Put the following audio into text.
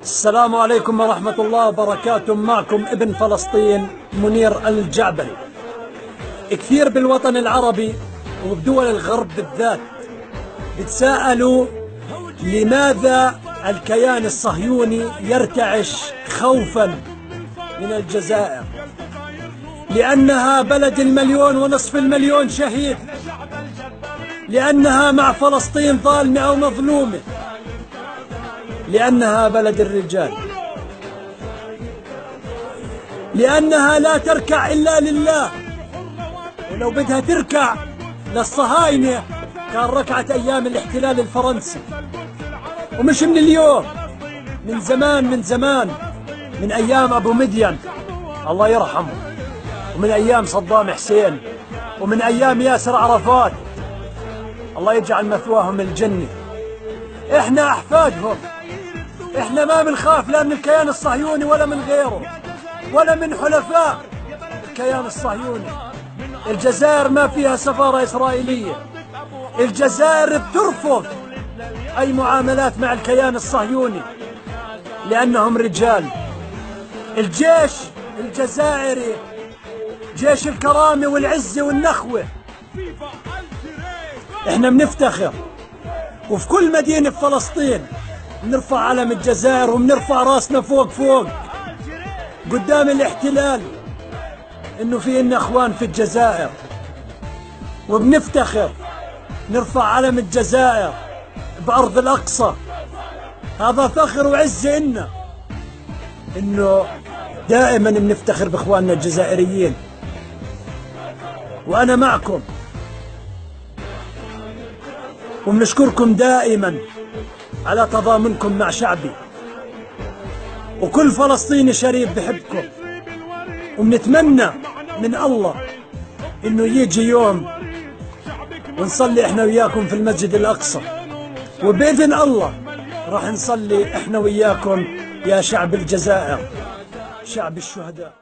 السلام عليكم ورحمة الله وبركاته. معكم ابن فلسطين منير الجعبري. كثير بالوطن العربي وبدول الغرب بالذات بتساءلوا لماذا الكيان الصهيوني يرتعش خوفا من الجزائر، لأنها بلد 1,500,000 شهيد، لأنها مع فلسطين ظالمة أو مظلومة، لأنها بلد الرجال، لأنها لا تركع إلا لله، ولو بدها تركع للصهاينة كان ركعت أيام الاحتلال الفرنسي، ومش من اليوم، من زمان من زمان، من أيام أبو مدين الله يرحمه، ومن أيام صدام حسين، ومن أيام ياسر عرفات الله يجعل مثواهم الجنة. إحنا أحفادهم، إحنا ما بنخاف لا من الكيان الصهيوني ولا من غيره ولا من حلفاء الكيان الصهيوني. الجزائر ما فيها سفارة إسرائيلية، الجزائر بترفض أي معاملات مع الكيان الصهيوني لأنهم رجال. الجيش الجزائري جيش الكرامة والعزة والنخوة. إحنا بنفتخر، وفي كل مدينة في فلسطين بنرفع علم الجزائر وبنرفع راسنا فوق فوق قدام الاحتلال إنه في إلنا إخوان في الجزائر، وبنفتخر نرفع علم الجزائر بأرض الأقصى. هذا فخر وعزة إلنا، إنه دائما بنفتخر بإخواننا الجزائريين، وأنا معكم وبنشكركم دائما على تضامنكم مع شعبي، وكل فلسطيني شريف بحبكم، وبنتمنى من الله إنه يجي يوم ونصلي إحنا وياكم في المسجد الأقصى، وبإذن الله راح نصلي إحنا وياكم يا شعب الجزائر، شعب الشهداء.